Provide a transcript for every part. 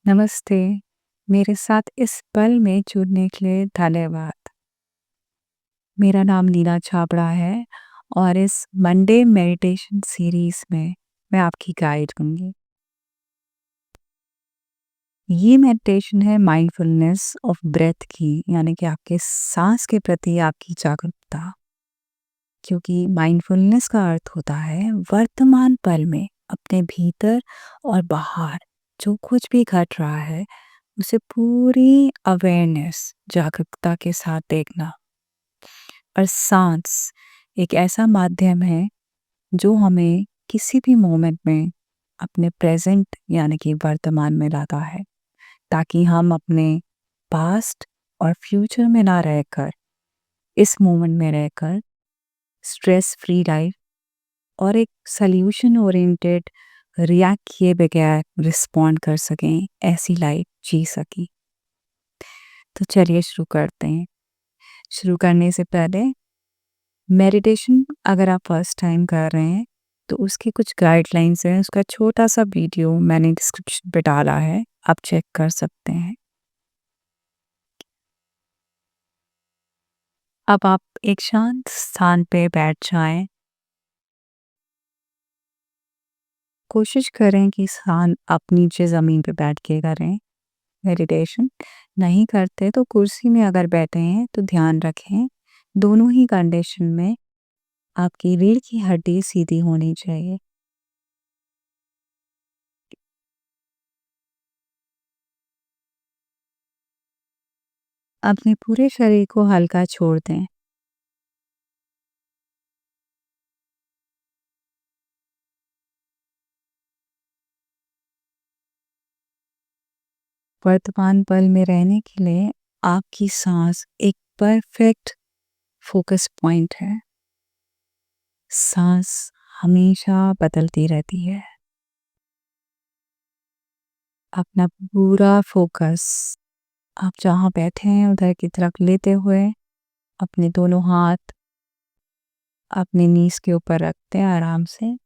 नमस्ते, मेरे साथ इस पल में जुड़ने के लिए धन्यवाद। मेरा नाम नीना छाबड़ा है और इस मंडे मेडिटेशन सीरीज़ में मैं आपकी गाइड होंगी। ये मेडिटेशन है माइंडफुलनेस ऑफ ब्रेथ की, यानी कि आपके साँस के प्रति आपकी जागरूकता। क्योंकि माइंडफुलनेस का अर्थ होता है वर्तमान पल में अपने भीतर और बाहर जो कुछ भी घट रहा है, उसे पूरी अवेयरनेस, जागरूकता के साथ देखना। और सांस एक ऐसा माध्यम है जो हमें किसी भी मोमेंट में अपने प्रेजेंट यानी कि वर्तमान में लाता है, ताकि हम अपने पास्ट और फ्यूचर में ना रहकर इस मोमेंट में रहकर स्ट्रेस फ्री लाइफ और एक सल्यूशन ओरिएंटेड, रिएक्ट किए बगैर रिस्पॉन्ड कर सकें, ऐसी लाइफ जी सकें। तो चलिए शुरू करते हैं। शुरू करने से पहले मेडिटेशन अगर आप फर्स्ट टाइम कर रहे हैं तो उसके कुछ गाइडलाइंस हैं, उसका छोटा सा वीडियो मैंने डिस्क्रिप्शन पे डाला है, आप चेक कर सकते हैं। अब आप एक शांत स्थान पे बैठ जाएं। कोशिश करें कि स्थान आप नीचे ज़मीन पे बैठ के करें मेडिटेशन। नहीं करते तो कुर्सी में अगर बैठे हैं तो ध्यान रखें दोनों ही कंडीशन में आपकी रीढ़ की हड्डी सीधी होनी चाहिए। अपने पूरे शरीर को हल्का छोड़ दें। वर्तमान पल में रहने के लिए आपकी सांस एक परफेक्ट फोकस पॉइंट है। सांस हमेशा बदलती रहती है। अपना पूरा फोकस आप जहाँ बैठे हैं उधर की तरफ लेते हुए अपने दोनों हाथ अपने नीज के ऊपर रखते हैं आराम से,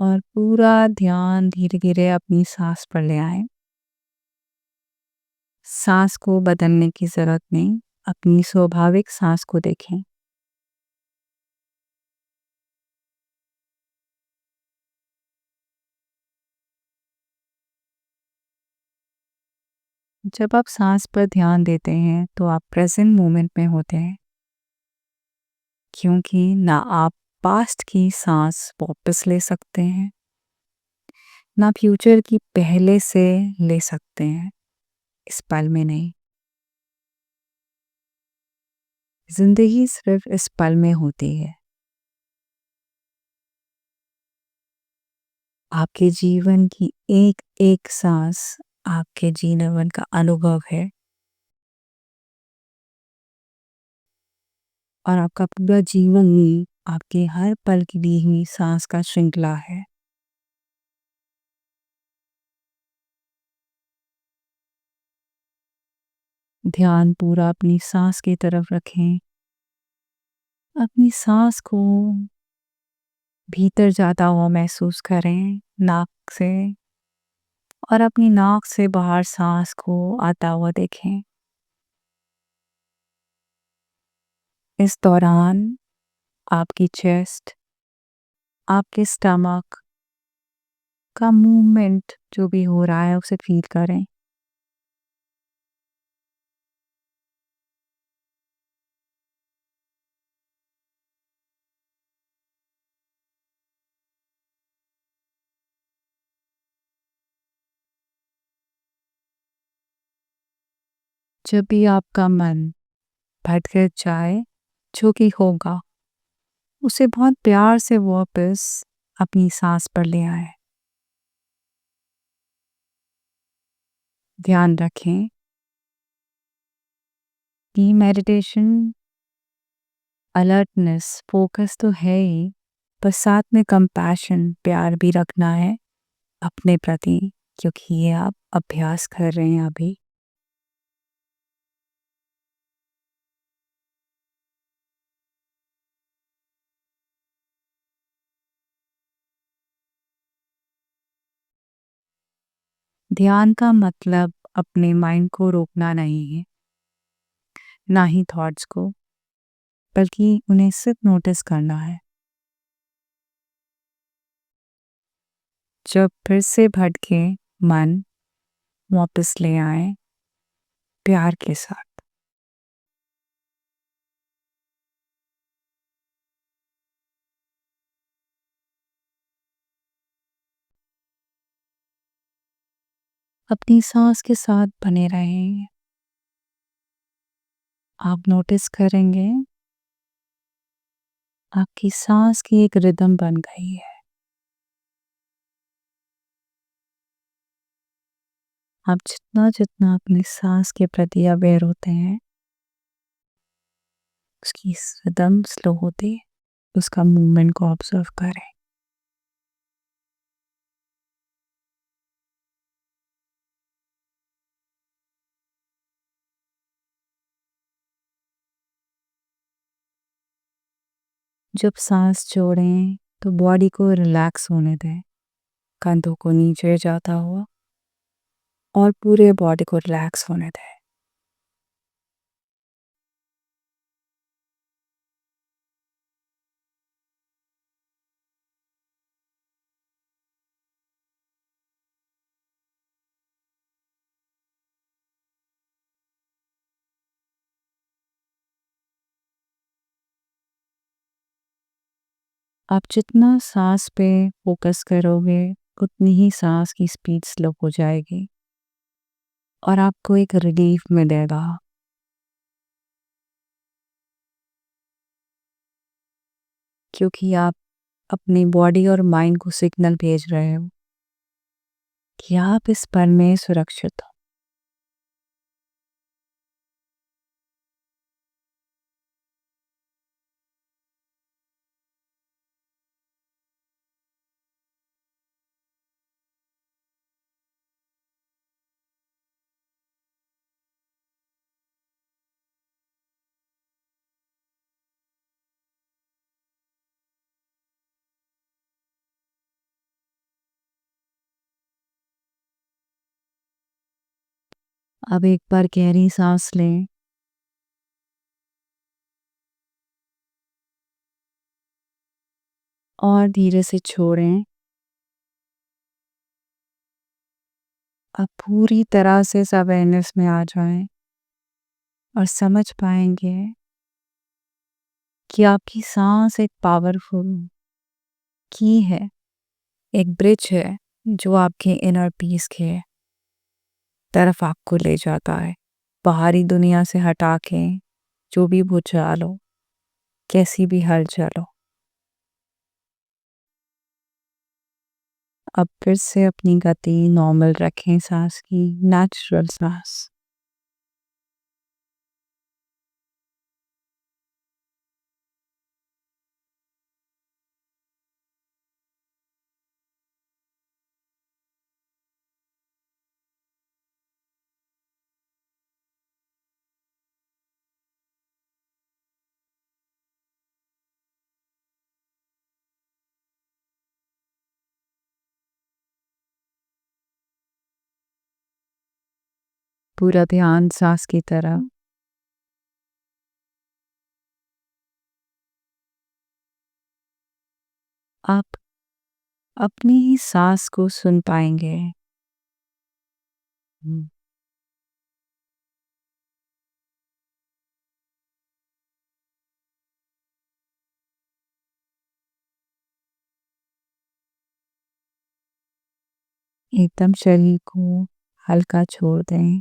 और पूरा ध्यान धीरे धीरे अपनी सांस पर ले आए। सांस को बदलने की जरूरत नहीं, अपनी स्वाभाविक सांस को देखें। जब आप सांस पर ध्यान देते हैं तो आप प्रेजेंट मोमेंट में होते हैं, क्योंकि ना आप पास्ट की सांस वापस ले सकते हैं ना फ्यूचर की पहले से ले सकते हैं, इस पल में नहीं। जिंदगी सिर्फ इस पल में होती है। आपके जीवन की एक एक सांस आपके जीवन का अनुभव है, और आपका पूरा जीवन ही आपके हर पल की दी हुई सांस का श्रृंखला है। ध्यान पूरा अपनी सांस की तरफ रखें। अपनी सांस को भीतर जाता हुआ महसूस करें नाक से, और अपनी नाक से बाहर सांस को आता हुआ देखें। इस दौरान आपकी चेस्ट, आपके स्टमक का मूवमेंट जो भी हो रहा है उसे फील करें। जब भी आपका मन भटक जाए, जो कि होगा, उसे बहुत प्यार से वापस अपनी सांस पर ले आए। ध्यान रखें कि मेडिटेशन अलर्टनेस फोकस तो है ही, पर साथ में कंपैशन प्यार भी रखना है अपने प्रति, क्योंकि ये आप अभ्यास कर रहे हैं अभी। ध्यान का मतलब अपने माइंड को रोकना नहीं है, ना ही थॉट्स को, बल्कि उन्हें सिर्फ नोटिस करना है। जब फिर से भटके मन वापस ले आए प्यार के साथ। अपनी सांस के साथ बने रहें। आप नोटिस करेंगे आपकी सांस की एक रिदम बन गई है। आप जितना जितना अपनी सांस के प्रति अवेयर होते हैं, उसकी रिदम स्लो होती है, उसका मूवमेंट को ऑब्जर्व करें। जब सांस छोड़ें तो बॉडी को रिलैक्स होने दें, कंधों को नीचे जाता हुआ और पूरे बॉडी को रिलैक्स होने दें। आप जितना सांस पे फोकस करोगे, उतनी ही सांस की स्पीड स्लो हो जाएगी और आपको एक रिलीफ मिलेगा, क्योंकि आप अपनी बॉडी और माइंड को सिग्नल भेज रहे हो कि आप इस पल में सुरक्षित हो। अब एक बार गहरी सांस लें और धीरे से छोड़ें। आप पूरी तरह से इस अवेयरनेस में आ जाएं और समझ पाएंगे कि आपकी सांस एक पावरफुल की है, एक ब्रिज है जो आपके इनर पीस के तरफ आपको ले जाता है। बाहरी दुनिया से हटा के जो भी भूचाल हो, कैसी भी हलचल हो, अब फिर से अपनी गति नॉर्मल रखें, सांस की नेचुरल सांस। पूरा ध्यान सांस की तरफ। आप अपनी ही सांस को सुन पाएंगे। हम्म, एकदम शरीर को हल्का छोड़ दें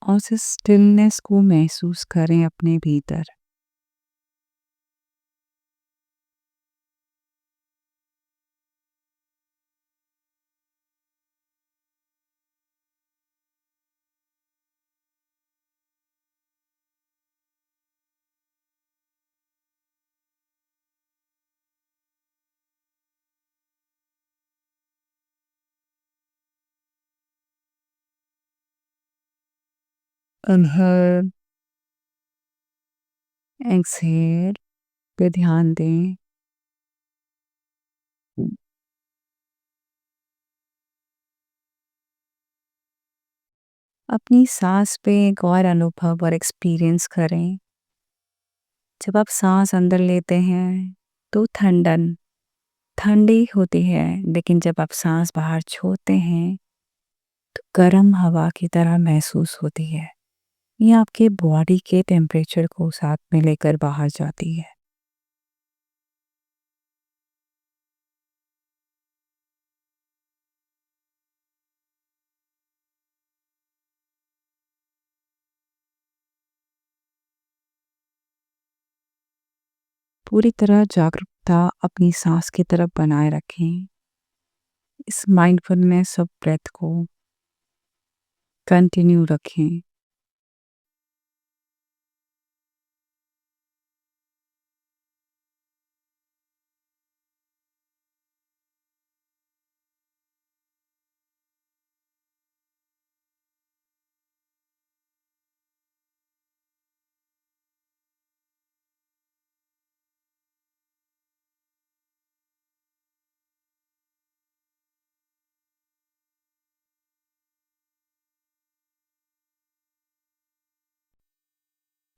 और उस स्टिलनेस को महसूस करें अपने भीतर। इनहेल, एक्सहेल पे ध्यान दें। अपनी सांस पे एक और अनुभव और एक्सपीरियंस करें। जब आप सांस अंदर लेते हैं तो ठंडी होती है, लेकिन जब आप सांस बाहर छोड़ते हैं तो गर्म हवा की तरह महसूस होती है। ये आपके बॉडी के टेम्परेचर को साथ में लेकर बाहर जाती है। पूरी तरह जागरूकता अपनी सांस की तरफ बनाए रखें। इस माइंडफुलनेस ऑफ ब्रेथ को कंटिन्यू रखें।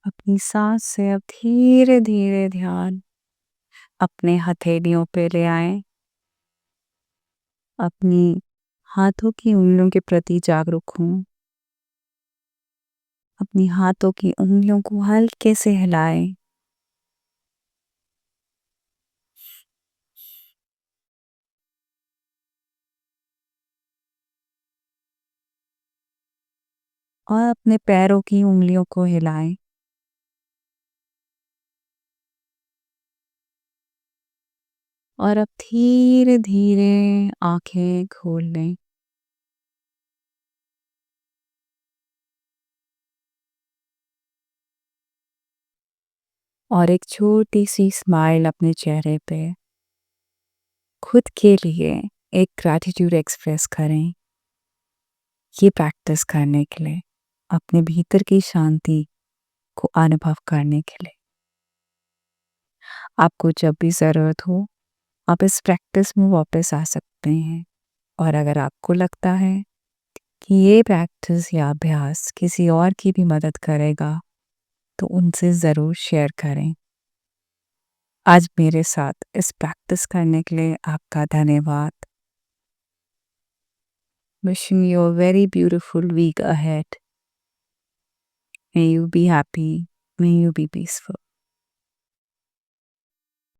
अपनी सांस से अब धीरे धीरे ध्यान अपने हथेलियों पे ले आएं। अपनी हाथों की उंगलियों के प्रति जागरूक हों। अपनी हाथों की उंगलियों को हल्के से हिलाएं और अपने पैरों की उंगलियों को हिलाएं। और अब धीरे धीरे आंखें खोल लें। और एक छोटी सी स्माइल अपने चेहरे पे खुद के लिए एक ग्रैटिट्यूड एक्सप्रेस करें। ये प्रैक्टिस करने के लिए, अपने भीतर की शांति को अनुभव करने के लिए। आपको जब भी ज़रूरत हो आप इस प्रैक्टिस में वापस आ सकते हैं। और अगर आपको लगता है कि ये प्रैक्टिस या अभ्यास किसी और की भी मदद करेगा तो उनसे ज़रूर शेयर करें। आज मेरे साथ इस प्रैक्टिस करने के लिए आपका धन्यवाद। Wishing you a very beautiful week ahead. May you be happy. May you be peaceful.